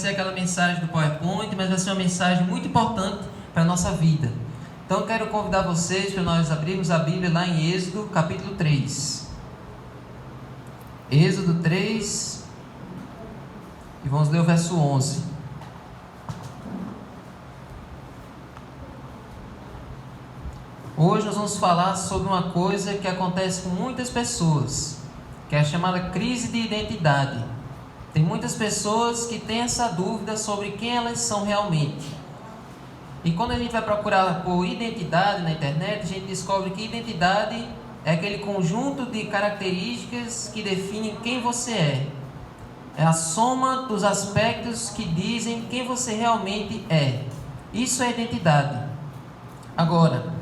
Ser aquela mensagem do PowerPoint, mas vai ser uma mensagem muito importante para a nossa vida. Então eu quero convidar vocês para nós abrirmos a Bíblia lá em Êxodo, capítulo 3. Êxodo 3, e vamos ler o verso 11. Hoje nós vamos falar sobre uma coisa que acontece com muitas pessoas, que é a chamada crise de identidade. Tem muitas pessoas que têm essa dúvida sobre quem elas são realmente. E quando a gente vai procurar por identidade na internet, a gente descobre que identidade é aquele conjunto de características que definem quem você é. É a soma dos aspectos que dizem quem você realmente é. Isso é identidade. Agora,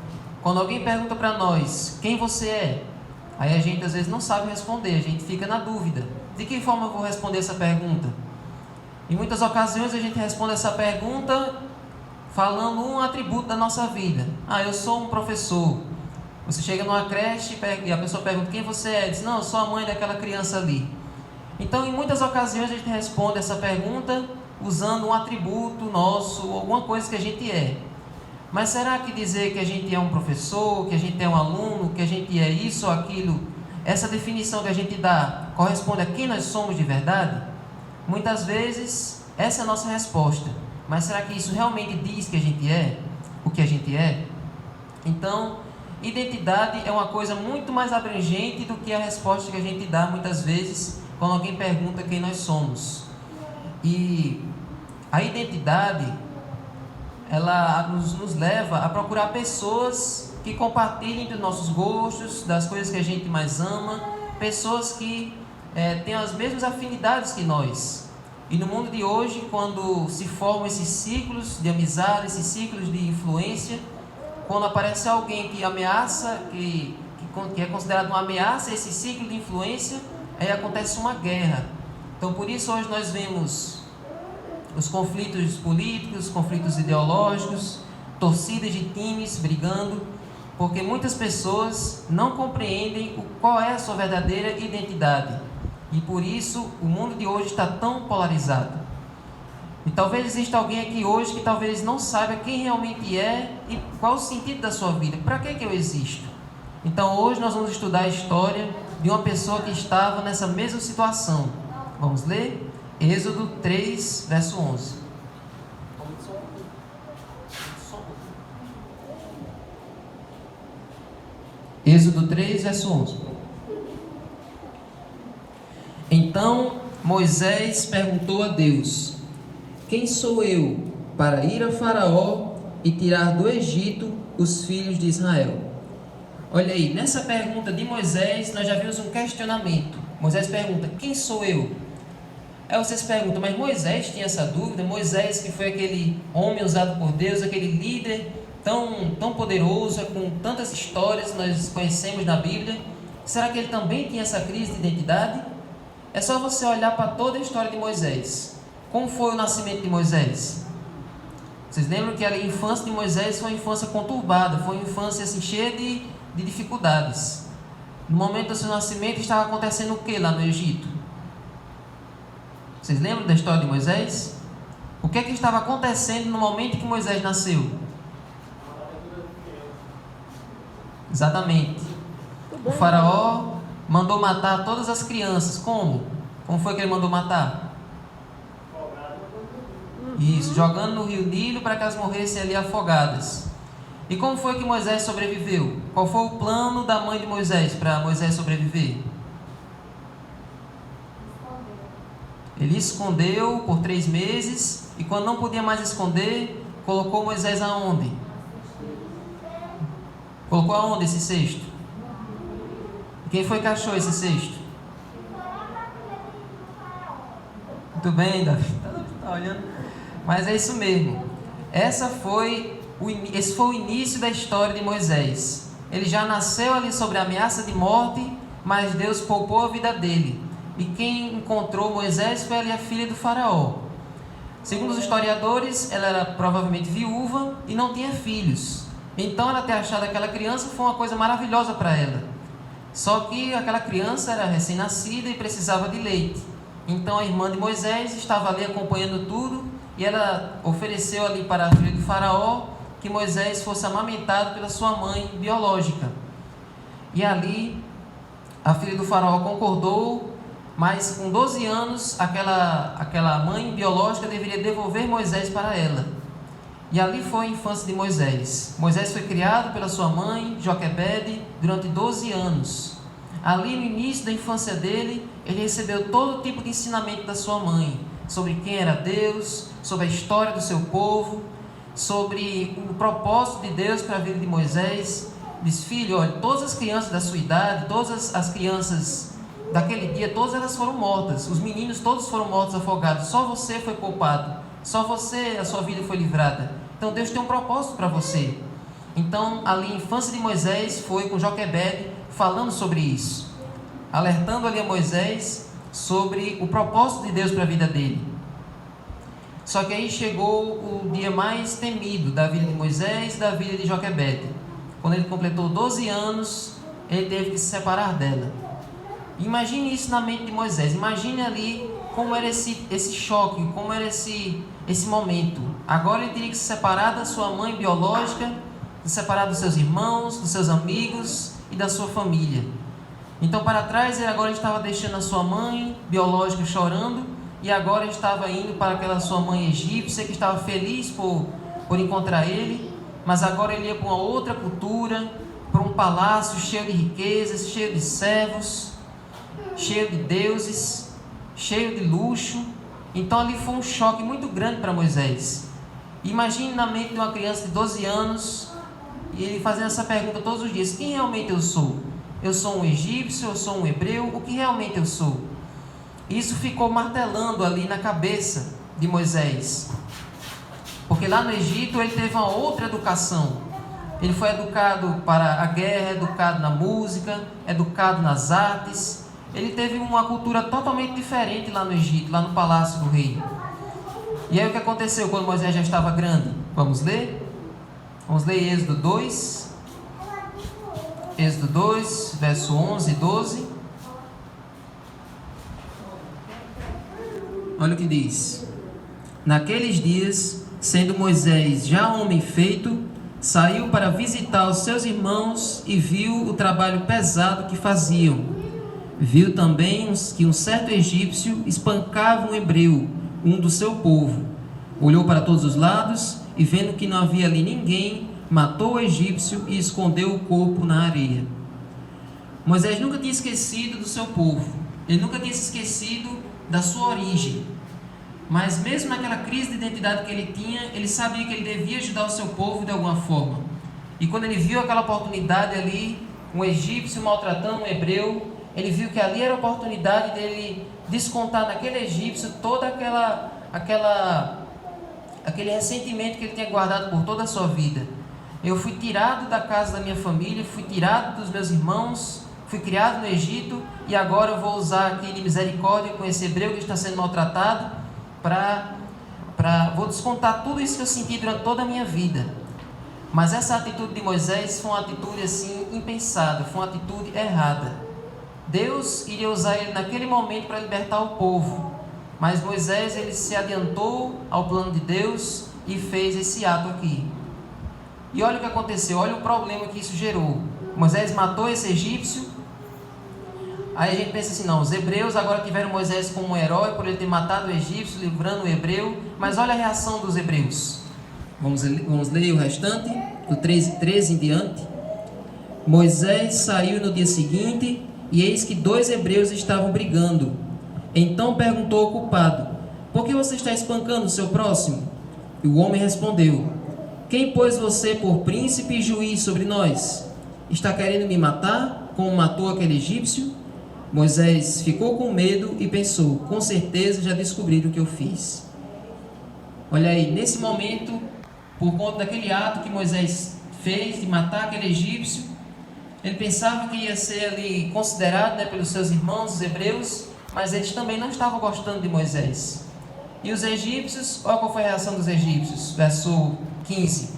quando alguém pergunta para nós quem você é, aí a gente às vezes não sabe responder, a gente fica na dúvida. De que forma eu vou responder essa pergunta? Em muitas ocasiões a gente responde essa pergunta falando um atributo da nossa vida. Eu sou um professor. Você chega numa creche e a pessoa pergunta quem você é. Diz, não, eu sou a mãe daquela criança ali. Então em muitas ocasiões a gente responde essa pergunta usando um atributo nosso, ou alguma coisa que a gente é. Mas será que dizer que a gente é um professor, que a gente é um aluno, que a gente é isso ou aquilo, essa definição que a gente dá corresponde a quem nós somos de verdade? Muitas vezes essa é a nossa resposta. Mas será que isso realmente diz que a gente é o que a gente é? Então, identidade é uma coisa muito mais abrangente do que a resposta que a gente dá muitas vezes quando alguém pergunta quem nós somos. E a identidade, ela nos leva a procurar pessoas que compartilhem dos nossos gostos, das coisas que a gente mais ama, pessoas que têm as mesmas afinidades que nós. E no mundo de hoje, quando se formam esses ciclos de amizade, esses ciclos de influência, quando aparece alguém que ameaça, que é considerado uma ameaça a esse ciclo de influência, aí acontece uma guerra. Então por isso hoje nós vemos os conflitos políticos, conflitos ideológicos, torcidas de times brigando, porque muitas pessoas não compreendem qual é a sua verdadeira identidade. E por isso o mundo de hoje está tão polarizado. E talvez exista alguém aqui hoje que talvez não saiba quem realmente é e qual o sentido da sua vida. Para que eu existo? Então hoje nós vamos estudar a história de uma pessoa que estava nessa mesma situação. Vamos ler? Êxodo 3, verso 11. Êxodo 3, verso 11. Então Moisés perguntou a Deus: quem sou eu para ir a Faraó e tirar do Egito os filhos de Israel? Olha aí, nessa pergunta de Moisés nós já vimos um questionamento. Moisés pergunta: quem sou eu? Aí vocês perguntam, mas Moisés tinha essa dúvida? Moisés, que foi aquele homem usado por Deus, aquele líder tão poderoso, com tantas histórias que nós conhecemos na Bíblia, será que ele também tinha essa crise de identidade? É só você olhar para toda a história de Moisés. Como foi o nascimento de Moisés? Vocês lembram que a infância de Moisés foi uma infância conturbada, foi uma infância assim, cheia de dificuldades. No momento do seu nascimento estava acontecendo o que lá no Egito? Vocês lembram da história de Moisés? O que estava acontecendo no momento que Moisés nasceu? Exatamente. O faraó mandou matar todas as crianças. Como? Como foi que ele mandou matar? Isso, jogando no rio Nilo para que elas morressem ali afogadas. E como foi que Moisés sobreviveu? Qual foi o plano da mãe de Moisés para Moisés sobreviver? Ele escondeu por 3 meses e quando não podia mais esconder, colocou Moisés aonde? Colocou aonde esse cesto? Quem foi que achou esse cesto? Muito bem, Davi. Tá olhando? Mas é isso mesmo. Esse foi o início da história de Moisés. Ele já nasceu ali sob a ameaça de morte, mas Deus poupou a vida dele. E quem encontrou Moisés foi ali a filha do faraó. Segundo os historiadores, ela era provavelmente viúva e não tinha filhos. Então ela ter achado aquela criança foi uma coisa maravilhosa para ela. Só que aquela criança era recém-nascida e precisava de leite. Então a irmã de Moisés estava ali acompanhando tudo, e ela ofereceu ali para a filha do faraó que Moisés fosse amamentado pela sua mãe biológica. E ali a filha do faraó concordou, mas com 12 anos aquela mãe biológica deveria devolver Moisés para ela. E ali foi a infância de Moisés. Moisés foi criado pela sua mãe, Joquebede, durante 12 anos. Ali no início da infância dele, ele recebeu todo tipo de ensinamento da sua mãe, sobre quem era Deus, sobre a história do seu povo, sobre o propósito de Deus para a vida de Moisés. Diz: filho, olha, todas as crianças da sua idade, todas as crianças daquele dia, todas elas foram mortas. Os meninos todos foram mortos afogados, só você foi poupado, só você, a sua vida foi livrada. Então Deus tem um propósito para você. Então ali a infância de Moisés foi com Joquebede falando sobre isso, alertando ali a Moisés sobre o propósito de Deus para a vida dele. Só que aí chegou o dia mais temido da vida de Moisés e da vida de Joquebede. Quando ele completou 12 anos, ele teve que se separar dela. Imagine isso na mente de Moisés. Imagine ali como era esse choque, como era esse momento. Agora ele teria que se separar da sua mãe biológica, se separar dos seus irmãos, dos seus amigos e da sua família. Então para trás ele agora estava deixando a sua mãe biológica chorando, e agora estava indo para aquela sua mãe egípcia que estava feliz por encontrar ele. Mas agora ele ia para uma outra cultura, para um palácio cheio de riquezas, cheio de servos, cheio de deuses, cheio de luxo. Então ali foi um choque muito grande para Moisés. Imagine na mente de uma criança de 12 anos, e ele fazendo essa pergunta todos os dias: quem realmente eu sou? Eu sou um egípcio, eu sou um hebreu, o que realmente eu sou? Isso ficou martelando ali na cabeça de Moisés. Porque lá no Egito ele teve uma outra educação. Ele foi educado para a guerra, educado na música, educado nas artes. Ele teve uma cultura totalmente diferente lá no Egito, lá no palácio do rei. E aí o que aconteceu quando Moisés já estava grande? Vamos ler? Vamos ler Êxodo 2. Êxodo 2, verso 11 e 12. Olha o que diz: naqueles dias, sendo Moisés já homem feito, saiu para visitar os seus irmãos e viu o trabalho pesado que faziam. Viu também que um certo egípcio espancava um hebreu, um do seu povo. Olhou para todos os lados e, vendo que não havia ali ninguém, matou o egípcio e escondeu o corpo na areia. Moisés nunca tinha esquecido do seu povo. Ele nunca tinha se esquecido da sua origem. Mas mesmo naquela crise de identidade que ele tinha, ele sabia que ele devia ajudar o seu povo de alguma forma. E quando ele viu aquela oportunidade ali, um egípcio maltratando um hebreu, ele viu que ali era a oportunidade dele descontar naquele egípcio todo aquele ressentimento que ele tinha guardado por toda a sua vida. Eu fui tirado da casa da minha família, fui tirado dos meus irmãos, fui criado no Egito, e agora eu vou usar aqui de misericórdia com esse hebreu que está sendo maltratado, vou descontar tudo isso que eu senti durante toda a minha vida. Mas essa atitude de Moisés foi uma atitude assim impensada, foi uma atitude errada. Deus iria usar ele naquele momento para libertar o povo, mas Moisés ele se adiantou ao plano de Deus e fez esse ato aqui. E olha o que aconteceu, olha o problema que isso gerou. Moisés matou esse egípcio. Aí a gente pensa assim: não, os hebreus agora tiveram Moisés como um herói por ele ter matado o egípcio, livrando o hebreu. Mas olha a reação dos hebreus. Vamos ler o restante, do 13 em diante. Moisés saiu no dia seguinte, e eis que 2 hebreus estavam brigando. Então perguntou ao culpado: por que você está espancando o seu próximo? E o homem respondeu: quem pôs você por príncipe e juiz sobre nós? Está querendo me matar, como matou aquele egípcio? Moisés ficou com medo e pensou: com certeza já descobriram o que eu fiz. Olha aí, nesse momento, por conta daquele ato que Moisés fez de matar aquele egípcio, ele pensava que ia ser ali considerado, pelos seus irmãos, os hebreus, mas eles também não estavam gostando de Moisés. E os egípcios, olha qual foi a reação dos egípcios, verso 15.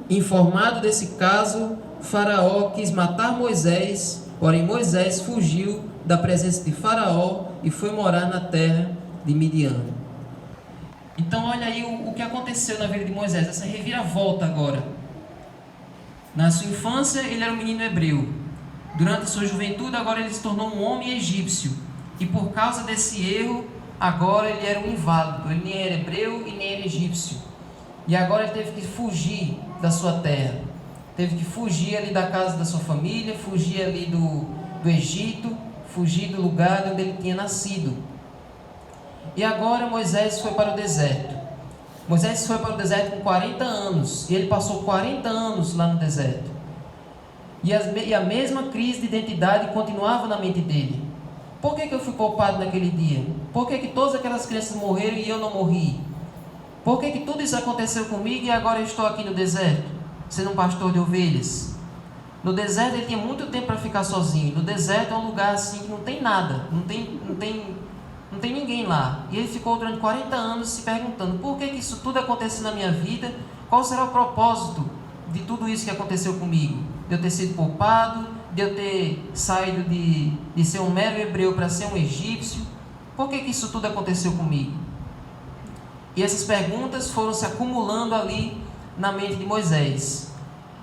Informado desse caso, Faraó quis matar Moisés Porém Moisés fugiu da presença de Faraó e foi morar na terra de Midian. Então olha aí o que aconteceu na vida de Moisés, essa reviravolta agora. Na sua infância ele era um menino hebreu. Durante a sua juventude agora ele se tornou um homem egípcio. E por causa desse erro, agora ele era um inválido. Ele nem era hebreu e nem era egípcio. E agora ele teve que fugir da sua terra. Teve que fugir ali da casa da sua família, fugir ali do Egito, fugir do lugar onde ele tinha nascido. E agora Moisés foi para o deserto. Moisés foi para o deserto com 40 anos. E ele passou 40 anos lá no deserto. E a mesma crise de identidade continuava na mente dele. Por que eu fui poupado naquele dia? Por que todas aquelas crianças morreram e eu não morri? Por que tudo isso aconteceu comigo e agora eu estou aqui no deserto, sendo um pastor de ovelhas? No deserto ele tinha muito tempo para ficar sozinho. No deserto é um lugar assim que não tem nada, não tem ninguém lá. E ele ficou durante 40 anos se perguntando: por que isso tudo aconteceu na minha vida? Qual será o propósito de tudo isso que aconteceu comigo? De eu ter sido poupado, de eu ter saído de ser um mero hebreu para ser um egípcio? Por que isso tudo aconteceu comigo? E essas perguntas foram se acumulando ali na mente de Moisés.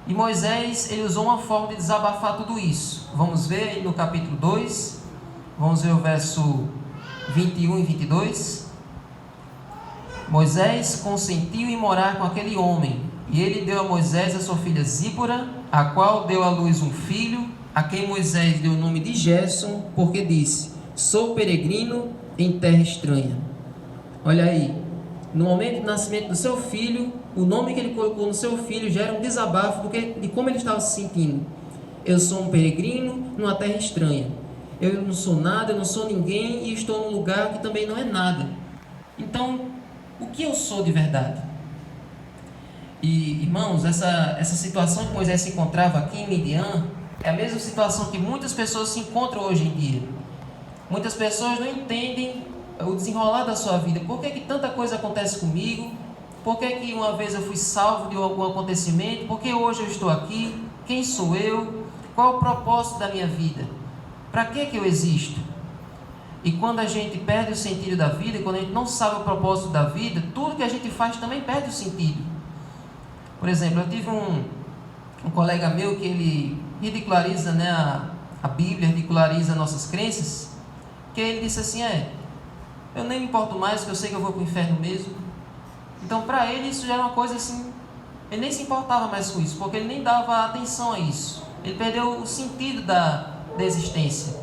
E Moisés, ele usou uma forma de desabafar tudo isso. Vamos ver no capítulo 2, vamos ver o verso 21 e 22. Moisés consentiu em morar com aquele homem, e ele deu a Moisés a sua filha Zípora, a qual deu à luz um filho, a quem Moisés deu o nome de Gerson, porque disse: sou peregrino em terra estranha. Olha aí, no momento do nascimento do seu filho, o nome que ele colocou no seu filho já era um desabafo de como ele estava se sentindo. Eu sou um peregrino numa terra estranha. Eu não sou nada, eu não sou ninguém e estou num lugar que também não é nada. Então, o que eu sou de verdade? E, irmãos, essa situação que Moisés se encontrava aqui em Midian é a mesma situação que muitas pessoas se encontram hoje em dia. Muitas pessoas não entendem o desenrolar da sua vida. Por que tanta coisa acontece comigo? Por que uma vez eu fui salvo de algum acontecimento? Por que hoje eu estou aqui? Quem sou eu? Qual é o propósito da minha vida? Para que eu existo? E quando a gente perde o sentido da vida, quando a gente não sabe o propósito da vida, tudo que a gente faz também perde o sentido. Por exemplo, eu tive um colega meu que ele ridiculariza, né, a Bíblia, ridiculariza nossas crenças, que ele disse assim: eu nem me importo mais, porque eu sei que eu vou para o inferno mesmo. Então para ele isso já era uma coisa assim, ele nem se importava mais com isso, porque ele nem dava atenção a isso. Ele perdeu o sentido da existência.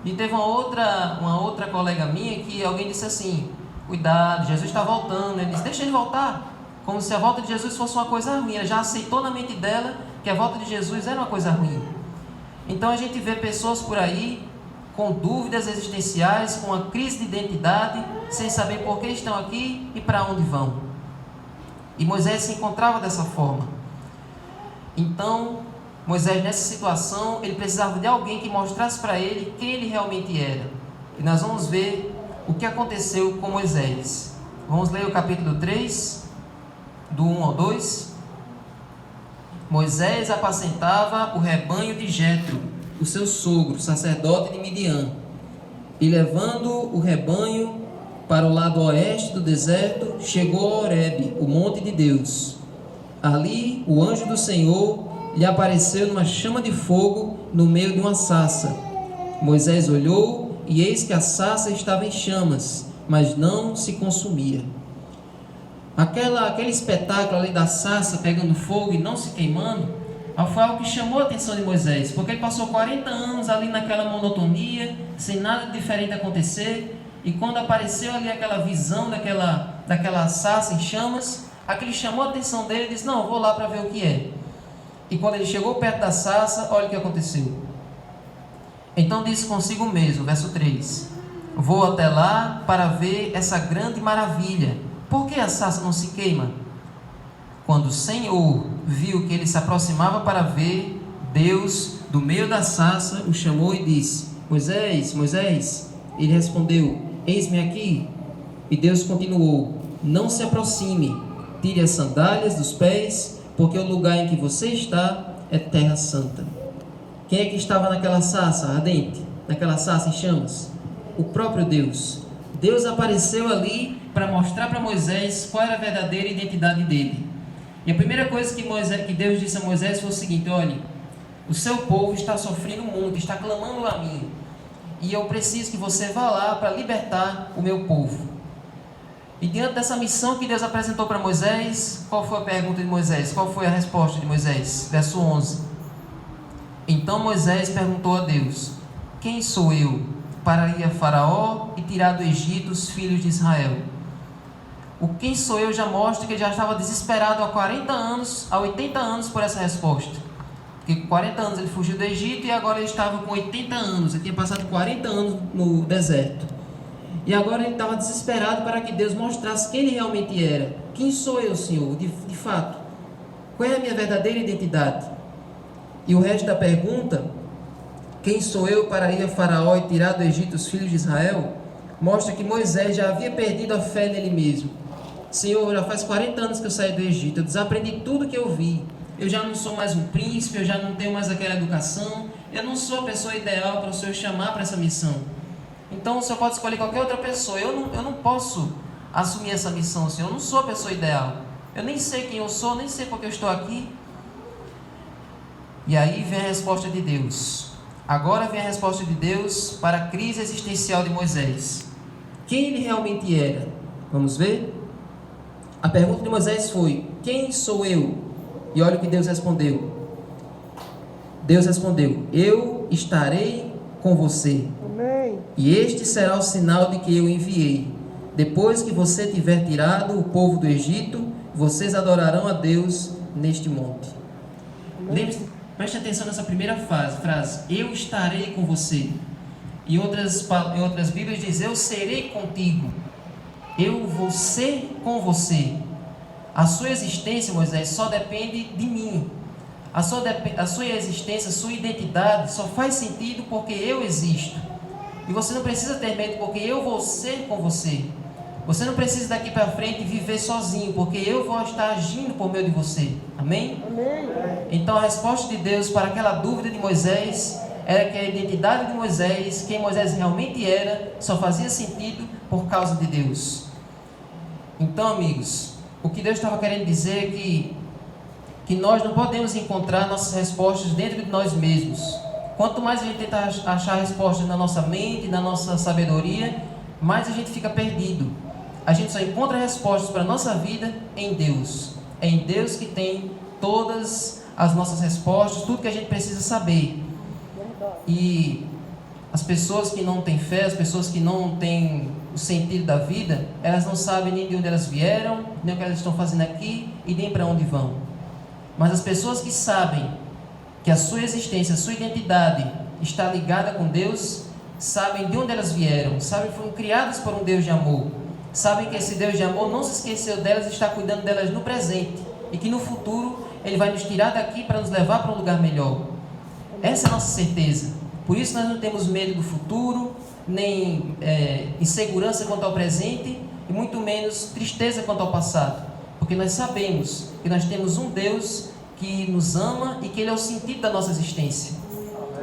E teve uma outra colega minha que alguém disse assim: cuidado, Jesus está voltando. Ele disse: deixa ele voltar. Como se a volta de Jesus fosse uma coisa ruim. Ela já aceitou na mente dela que a volta de Jesus era uma coisa ruim. Então a gente vê pessoas por aí com dúvidas existenciais, com uma crise de identidade, sem saber por que estão aqui e para onde vão. E Moisés se encontrava dessa forma. Então Moisés, nessa situação, ele precisava de alguém que mostrasse para ele quem ele realmente era. E nós vamos ver o que aconteceu com Moisés. Vamos ler o capítulo 3, do 1 ao 2. Moisés apacentava o rebanho de Jetro, o seu sogro, sacerdote de Midian. E levando o rebanho para o lado oeste do deserto, chegou a Horebe, o monte de Deus. Ali, o anjo do Senhor lhe apareceu numa chama de fogo no meio de uma sarça. Moisés olhou e eis que a sarça estava em chamas, mas não se consumia. Aquele espetáculo ali da sarça pegando fogo e não se queimando, foi algo que chamou a atenção de Moisés, porque ele passou 40 anos ali naquela monotonia, sem nada diferente acontecer, e quando apareceu ali aquela visão daquela sarça em chamas, aquilo chamou a atenção dele e disse: não, vou lá para ver o que é. E quando ele chegou perto da sarça, olha o que aconteceu. Então disse consigo mesmo, verso 3: vou até lá para ver essa grande maravilha. Por que a sarça não se queima? Quando o Senhor viu que ele se aproximava para ver, Deus, do meio da sarça, o chamou e disse: Moisés, Moisés. Ele respondeu: eis-me aqui. E Deus continuou: não se aproxime, tire as sandálias dos pés, porque o lugar em que você está é terra santa. Quem é que estava naquela sarça ardente? Naquela sarça em chamas? O próprio Deus. Deus apareceu ali para mostrar para Moisés qual era a verdadeira identidade dele. E a primeira coisa que Deus disse a Moisés foi o seguinte: olhe, o seu povo está sofrendo muito, está clamando a mim, e eu preciso que você vá lá para libertar o meu povo. E diante dessa missão que Deus apresentou para Moisés, qual foi a pergunta de Moisés? Qual foi a resposta de Moisés? Verso 11. Então Moisés perguntou a Deus: quem sou eu para ir a Faraó e tirar do Egito os filhos de Israel? O quem sou eu já mostra que ele já estava desesperado há 40 anos, há 80 anos por essa resposta. Porque 40 anos ele fugiu do Egito e agora ele estava com 80 anos. Ele tinha passado 40 anos no deserto. E agora ele estava desesperado para que Deus mostrasse quem ele realmente era. Quem sou eu, Senhor? De fato. Qual é a minha verdadeira identidade? E o resto da pergunta, quem sou eu para ir a Faraó e tirar do Egito os filhos de Israel, mostra que Moisés já havia perdido a fé nele mesmo. Senhor, já faz 40 anos que eu saí do Egito, eu desaprendi tudo que eu vi. Eu já não sou mais um príncipe, eu já não tenho mais aquela educação, eu não sou a pessoa ideal para o Senhor chamar para essa missão. Então o Senhor pode escolher qualquer outra pessoa. Eu não posso assumir essa missão, Senhor. Eu não sou a pessoa ideal. Eu nem sei quem eu sou, nem sei porque eu estou aqui. E aí vem a resposta de Deus. Agora vem a resposta de Deus para a crise existencial de Moisés. Quem ele realmente era? Vamos ver? A pergunta de Moisés foi: quem sou eu? E olha o que Deus respondeu. Deus respondeu: eu estarei com você. Amém. E este será o sinal de que eu enviei. Depois que você tiver tirado o povo do Egito, vocês adorarão a Deus neste monte. Lembre-se, preste atenção nessa primeira frase: eu estarei com você. Em outras Bíblias diz: eu serei contigo. Eu vou ser com você. A sua existência, Moisés, só depende de mim. A sua existência, a sua identidade só faz sentido porque eu existo. E você não precisa ter medo, porque eu vou ser com você. Você não precisa daqui para frente viver sozinho, porque eu vou estar agindo por meio de você. Amém? Amém. Então a resposta de Deus para aquela dúvida de Moisés era que a identidade de Moisés, quem Moisés realmente era, só fazia sentido por causa de Deus. Então, amigos, o que Deus estava querendo dizer é que nós não podemos encontrar nossas respostas dentro de nós mesmos. Quanto mais a gente tenta achar respostas na nossa mente, na nossa sabedoria, mais a gente fica perdido. A gente só encontra respostas para a nossa vida em Deus. É em Deus que tem todas as nossas respostas, tudo que a gente precisa saber. E as pessoas que não têm fé, as pessoas que não têm o sentido da vida, elas não sabem nem de onde elas vieram, nem o que elas estão fazendo aqui e nem para onde vão. Mas as pessoas que sabem que a sua existência, a sua identidade está ligada com Deus, sabem de onde elas vieram, sabem que foram criadas por um Deus de amor, sabem que esse Deus de amor não se esqueceu delas e está cuidando delas no presente, e que no futuro Ele vai nos tirar daqui para nos levar para um lugar melhor. Essa é a nossa certeza. Por isso nós não temos medo do futuro, nem insegurança quanto ao presente, e muito menos tristeza quanto ao passado, porque nós sabemos que nós temos um Deus que nos ama e que Ele é o sentido da nossa existência.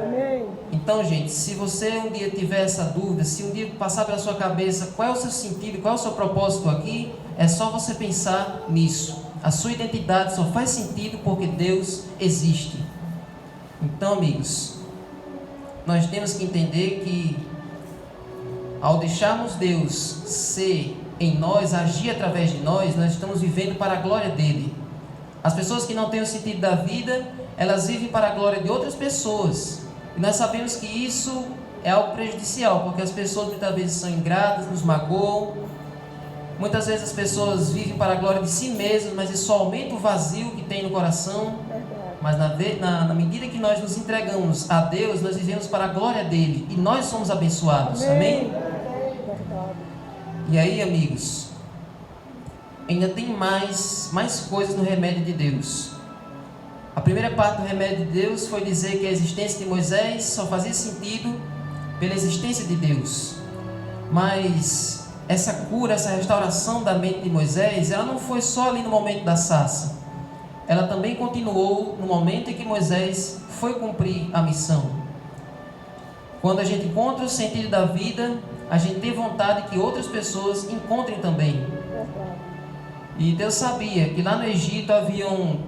Amém. Então, gente, se você um dia tiver essa dúvida, se um dia passar pela sua cabeça qual é o seu sentido, qual é o seu propósito aqui, é só você pensar nisso. A sua identidade só faz sentido porque Deus existe. Então, amigos, nós temos que entender que ao deixarmos Deus ser em nós, agir através de nós estamos vivendo para a glória dele. As pessoas que não têm o sentido da vida, elas vivem para a glória de outras pessoas. E nós sabemos que isso é algo prejudicial, porque as pessoas muitas vezes são ingratas, nos magoam. Muitas vezes as pessoas vivem para a glória de si mesmas, mas isso só aumenta o vazio que tem no coração. Mas na medida que nós nos entregamos a Deus, nós vivemos para a glória dele. E nós somos abençoados. Amém? E aí, amigos, ainda tem mais coisas no remédio de Deus. A primeira parte do remédio de Deus foi dizer que a existência de Moisés só fazia sentido pela existência de Deus. Mas essa cura, essa restauração da mente de Moisés, ela não foi só ali no momento da sarça. ela também continuou no momento em que Moisés foi cumprir a missão. Quando a gente encontra o sentido da vida, a gente tem vontade que outras pessoas encontrem também. E Deus sabia que lá no Egito haviam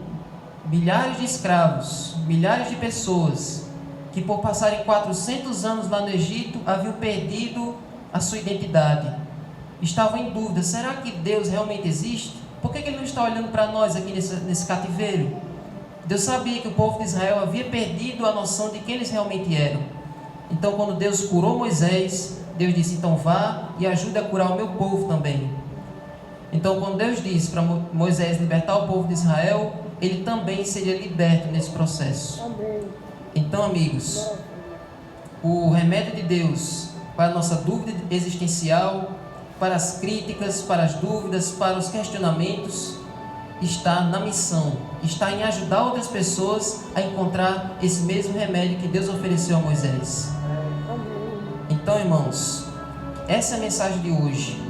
milhares de escravos, milhares de pessoas que por passarem 400 anos lá no Egito haviam perdido a sua identidade. Estavam em dúvida, será que Deus realmente existe? Por que Ele não está olhando para nós aqui nesse cativeiro? Deus sabia que o povo de Israel havia perdido a noção de quem eles realmente eram. Então, quando Deus curou Moisés, Deus disse, então vá e ajude a curar o meu povo também. Então, quando Deus disse para Moisés libertar o povo de Israel, ele também seria liberto nesse processo. Então, amigos, o remédio de Deus para a nossa dúvida existencial, para as críticas, para as dúvidas, para os questionamentos, está na missão, está em ajudar outras pessoas a encontrar esse mesmo remédio que Deus ofereceu a Moisés. Então, irmãos, essa é a mensagem de hoje.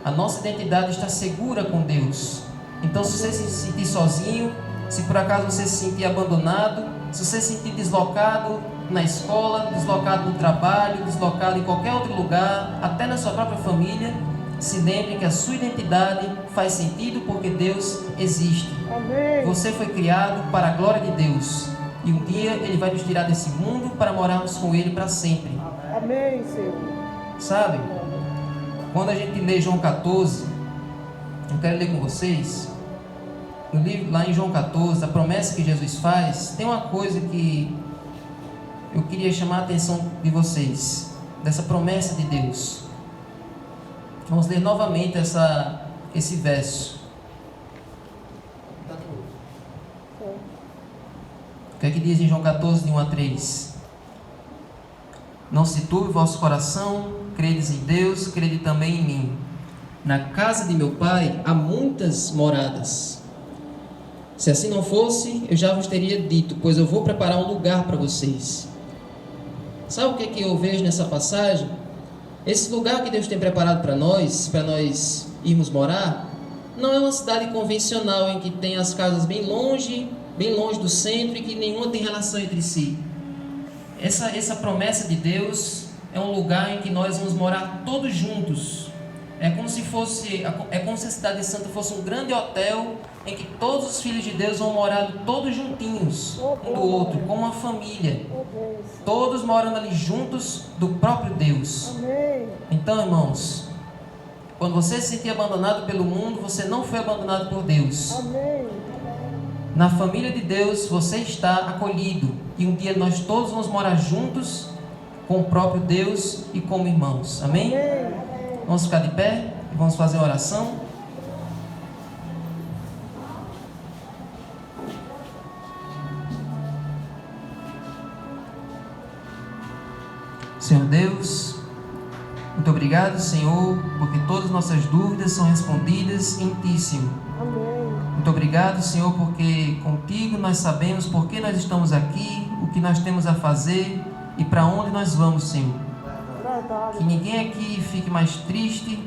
A nossa identidade está segura com Deus. Então, se você se sentir sozinho, se por acaso você se sentir abandonado, se você se sentir deslocado na escola, deslocado no trabalho, deslocado em qualquer outro lugar, até na sua própria família, se lembre que a sua identidade faz sentido porque Deus existe. Amém. Você foi criado para a glória de Deus. E um dia Ele vai nos tirar desse mundo para morarmos com Ele para sempre. Amém, Senhor. Sabe? Quando a gente lê João 14, eu quero ler com vocês. No livro, lá em João 14, a promessa que Jesus faz, tem uma coisa que eu queria chamar a atenção de vocês, dessa promessa de Deus. Vamos ler novamente esse verso. O que é que diz em João 14, de 1 a 3? Não se turbe o vosso coração, credes em Deus, crede também em mim. Na casa de meu Pai há muitas moradas. Se assim não fosse, eu já vos teria dito, pois eu vou preparar um lugar para vocês. Sabe o que é que eu vejo nessa passagem? Esse lugar que Deus tem preparado para nós irmos morar, não é uma cidade convencional em que tem as casas bem longe do centro e que nenhuma tem relação entre si. Essa promessa de Deus é um lugar em que nós vamos morar todos juntos. É como se a cidade de Santa fosse um grande hotel em que todos os filhos de Deus vão morar todos juntinhos, um do outro, como uma família. Todos morando ali juntos do próprio Deus. Então, irmãos, quando você se sentir abandonado pelo mundo, você não foi abandonado por Deus. Na família de Deus você está acolhido. E um dia nós todos vamos morar juntos com o próprio Deus e como irmãos. Amém? Vamos ficar de pé e vamos fazer uma oração. Senhor Deus, muito obrigado, Senhor, porque todas as nossas dúvidas são respondidas em Ti, Senhor. Muito obrigado, Senhor, porque contigo nós sabemos por que nós estamos aqui, o que nós temos a fazer e para onde nós vamos, Senhor. Que ninguém aqui fique mais triste,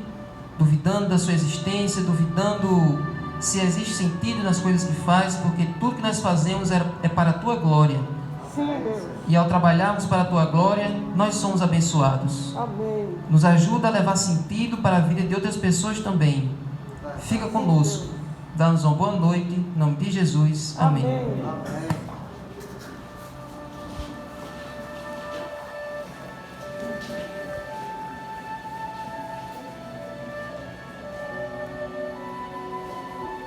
duvidando da sua existência, duvidando se existe sentido nas coisas que faz, porque tudo que nós fazemos é para a Tua glória. E ao trabalharmos para a Tua glória, nós somos abençoados. Nos ajuda a levar sentido para a vida de outras pessoas também. Fica conosco. Dá-nos uma boa noite, em nome de Jesus. Amém.